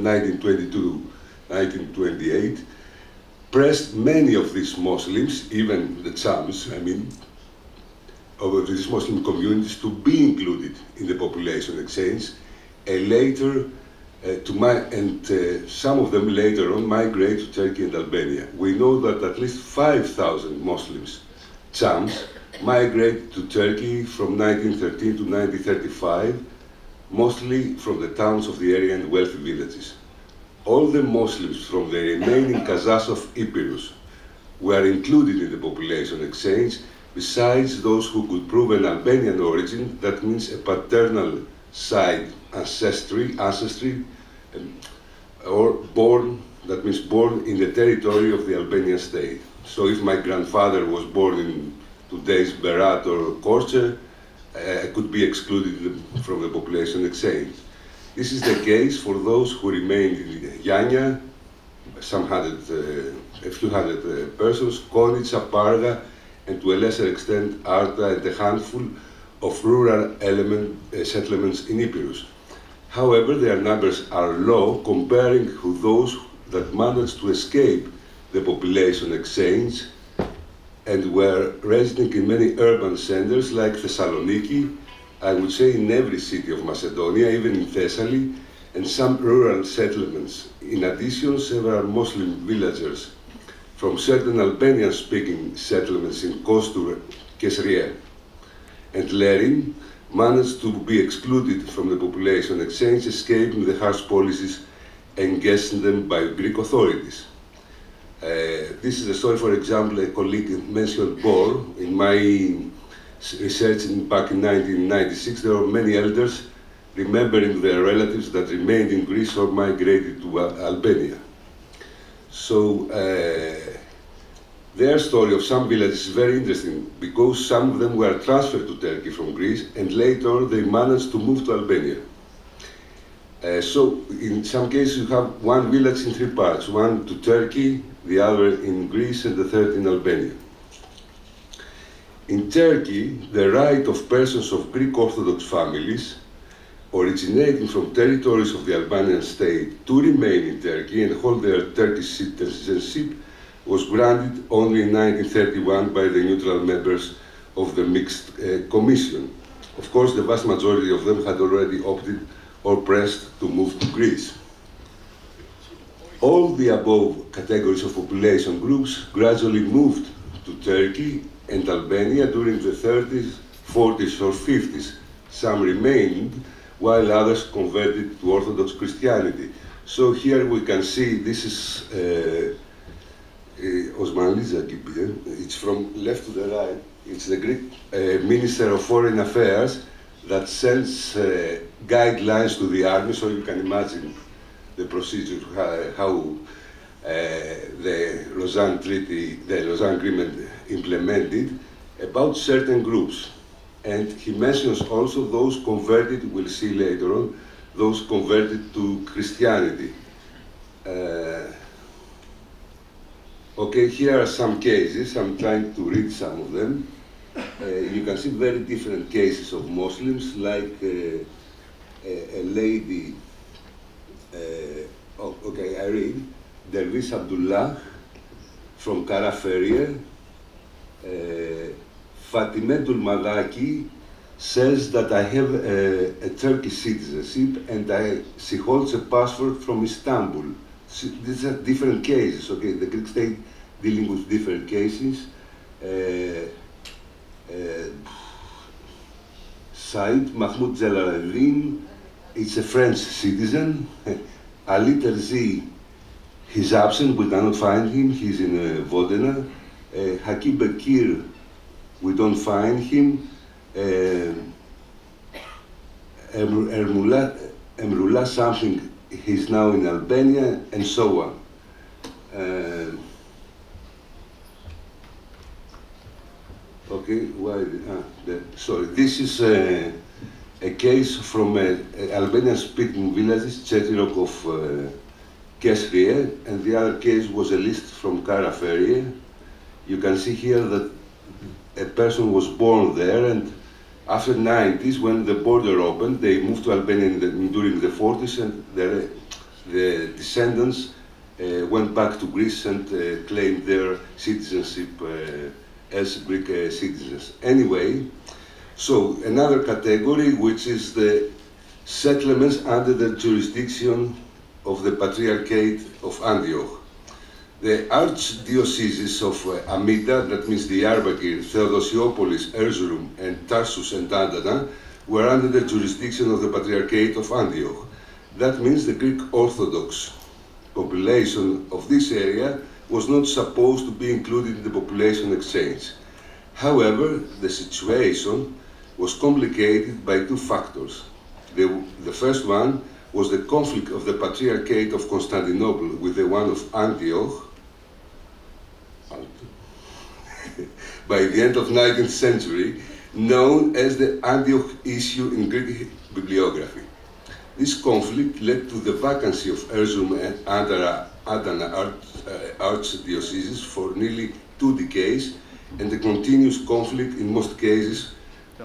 1922, 1928, pressed many of these Muslims, even the Chams, of these Muslim communities, to be included in the population exchange, and later some of them later on migrate to Turkey and Albania. We know that at least 5,000 Muslims, Chams, migrated to Turkey from 1913 to 1935, mostly from the towns of the area and wealthy villages. All the Muslims from the remaining Kazakhs of Epirus were included in the population exchange, besides those who could prove an Albanian origin, that means a paternal side ancestry, or born, that means born in the territory of the Albanian state. So if my grandfather was born in today's Berat or Korçë, could be excluded from the population exchange. This is the case for those who remained in Yanya, a few hundred persons, Konitsa, Parga, and to a lesser extent Arta and a handful of rural settlements in Epirus. However, their numbers are low comparing to those that managed to escape the population exchange and were residing in many urban centers like Thessaloniki, I would say in every city of Macedonia, even in Thessaly, and some rural settlements. In addition, several Muslim villagers from certain Albanian-speaking settlements in Kostur, Kesrie, and Lerin managed to be excluded from the population exchange, escaping the harsh policies engaged them by Greek authorities. This is a story, for example, a colleague mentioned Bor. In my research back in 1996, there were many elders remembering their relatives that remained in Greece or migrated to Albania. So their story of some villages is very interesting because some of them were transferred to Turkey from Greece and later they managed to move to Albania. So in some cases you have one village in three parts, one to Turkey, the other in Greece, and the third in Albania. In Turkey, the right of persons of Greek Orthodox families originating from territories of the Albanian state to remain in Turkey and hold their Turkish citizenship was granted only in 1931 by the neutral members of the Mixed Commission. Of course, the vast majority of them had already opted or pressed to move to Greece. All the above categories of population groups gradually moved to Turkey and Albania during the 30s, 40s, or 50s. Some remained, while others converted to Orthodox Christianity. So here we can see this is Osmanli gibi. It's from left to the right. It's the Greek Minister of Foreign Affairs that sends guidelines to the army, so you can imagine the procedure, how the Lausanne Treaty, the Lausanne Agreement implemented about certain groups. And he mentions also those converted, we'll see later on, those converted to Christianity. Okay, here are some cases. I'm trying to read some of them. You can see very different cases of Muslims, like a lady, okay, I read, Dervish Abdullah from Karaferia. Fatimetul Malaki says that I have a Turkish citizenship and she holds a passport from Istanbul. These are different cases, okay? The Greek state dealing with different cases. Said Mahmoud Zelaladin is a French citizen. Ali Terzi, he's absent, we cannot find him, he's in Vodena. Hakim Bekir, we don't find him. Emrullah something, he's now in Albania, and so on. Okay, why? Sorry, this is a case from Albanian-speaking villages, Chetirok of Kesrie, and the other case was a list from Karaferie. You can see here that a person was born there, and after the 90s, when the border opened, they moved to Albania during the 40s, and the descendants went back to Greece and claimed their citizenship as Greek citizens. Anyway, so another category, which is the settlements under the jurisdiction of the Patriarchate of Antioch. The archdioceses of Amida, that means Diyarbakir, Theodosiopolis, Erzurum, and Tarsus and Adana, were under the jurisdiction of the Patriarchate of Antioch. That means the Greek Orthodox population of this area was not supposed to be included in the population exchange. However, the situation was complicated by two factors. The first one was the conflict of the Patriarchate of Constantinople with the one of Antioch by the end of 19th century, known as the Antioch issue in Greek bibliography. This conflict led to the vacancy of Erzurum and Adana archdioceses for nearly 2 decades, and the continuous conflict in most cases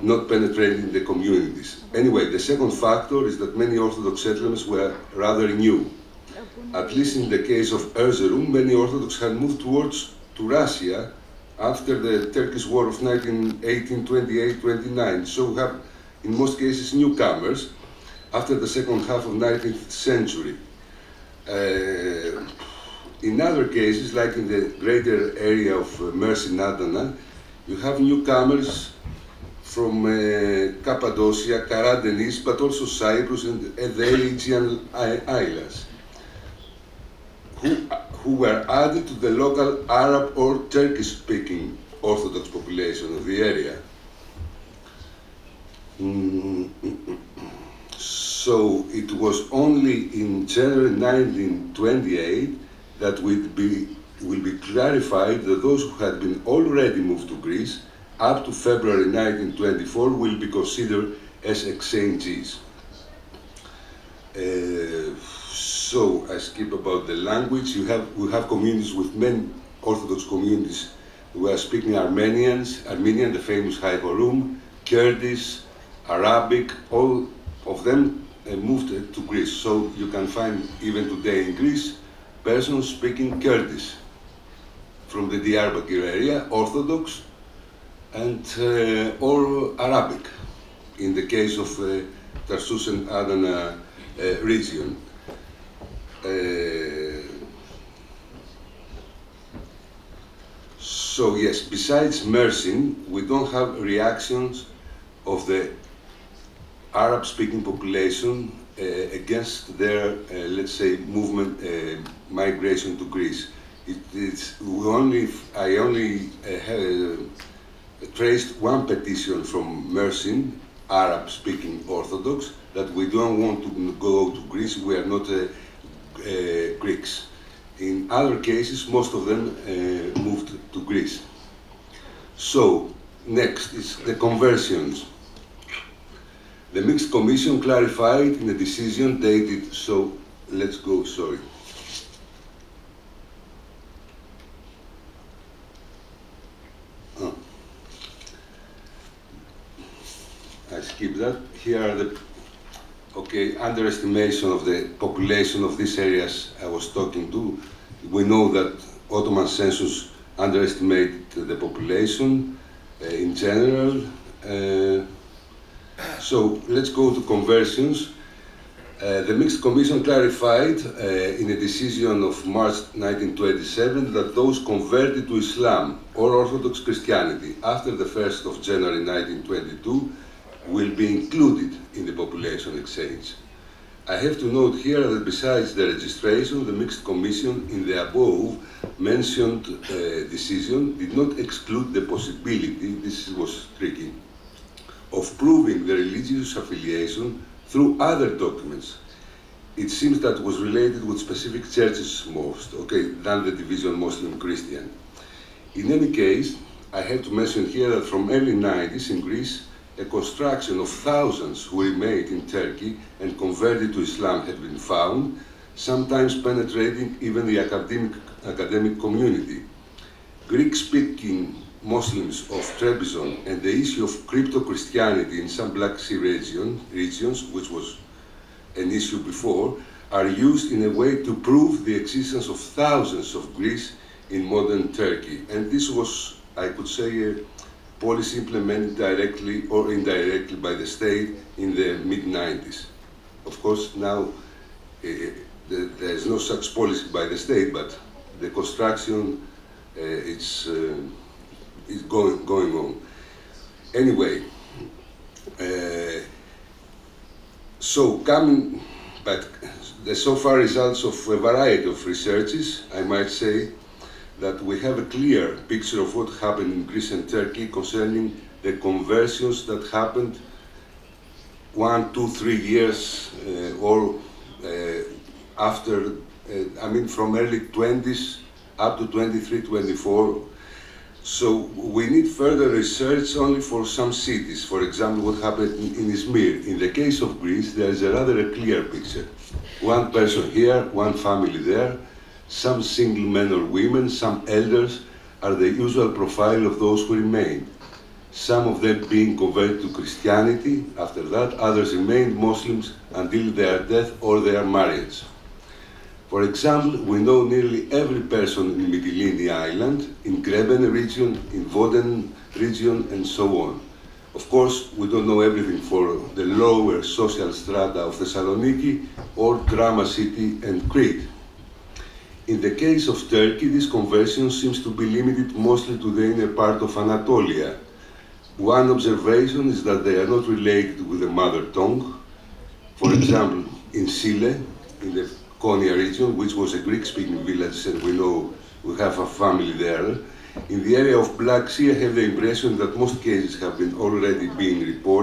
not penetrating the communities. Anyway, the second factor is that many Orthodox settlements were rather new. At least in the case of Erzurum, many Orthodox had moved to Russia after the Turkish War of 1928-29. So we have, in most cases, newcomers after the second half of 19th century. In other cases, like in the greater area of Mersin Adana, you have newcomers from Cappadocia, Karadenis, but also Cyprus and the Aegean Islands, who were added to the local Arab or Turkish-speaking Orthodox population of the area. So it was only in January 1928 that will be clarified that those who had been already moved to Greece up to February 1924 will be considered as exchangees. So I skip about the language. We have communities with many Orthodox communities who are speaking Armenian, the famous Haigorum, Kurdish, Arabic, all of them moved to Greece. So you can find even today in Greece persons speaking Kurdish from the Diyarbakir area, Orthodox, and or Arabic in the case of Tarsus and Adana region. So yes, besides Mersin, we don't have reactions of the Arab-speaking population against their, let's say, movement, migration to Greece. I only traced one petition from Mersin, Arab-speaking Orthodox, that we don't want to go to Greece, we are not Greeks. In other cases, most of them moved to Greece. So, next is the conversions. The Mixed Commission clarified in a decision dated, so let's go, sorry. I skip that. Here are the underestimation of the population of these areas I was talking to. We know that Ottoman census underestimated the population in general. So let's go to conversions. The Mixed Commission clarified in a decision of March 1927 that those converted to Islam or Orthodox Christianity after the 1st of January 1922 will be included in the population exchange. I have to note here that besides the registration, the Mixed Commission in the above mentioned decision did not exclude the possibility, this was tricky, of proving the religious affiliation through other documents. It seems that was related with specific churches most, than the division Muslim-Christian. In any case, I have to mention here that from early 90s in Greece, a construction of thousands who remained in Turkey and converted to Islam had been found, sometimes penetrating even the academic community. Greek-speaking Muslims of Trebizond and the issue of crypto-Christianity in some Black Sea regions, which was an issue before, are used in a way to prove the existence of thousands of Greeks in modern Turkey. And this was, I could say, a policy implemented directly or indirectly by the state in the mid-90s. Of course, now there is no such policy by the state, but the construction is going on. Anyway, so coming, but the so far results of a variety of researches, I might say that we have a clear picture of what happened in Greece and Turkey concerning the conversions that happened 1, 2, 3 years or after, I mean from early 20s up to 23, 24. So we need further research only for some cities. For example, what happened in Izmir. In the case of Greece, there is a rather clear picture. One person here, one family there, some single men or women, some elders are the usual profile of those who remained. Some of them being converted to Christianity after that, others remained Muslims until their death or their marriage. For example, we know nearly every person in Mytilene Island, in Greben region, in Voden region, and so on. Of course, we don't know everything for the lower social strata of Thessaloniki or Drama City and Crete. In the case of Turkey, this conversion seems to be limited mostly to the inner part of Anatolia. One observation is that they are not related with the mother tongue. For example, in Sile, in the Konya region, which was a Greek-speaking village, and we know we have a family there. In the area of Black Sea, I have the impression that most cases have been already being reported.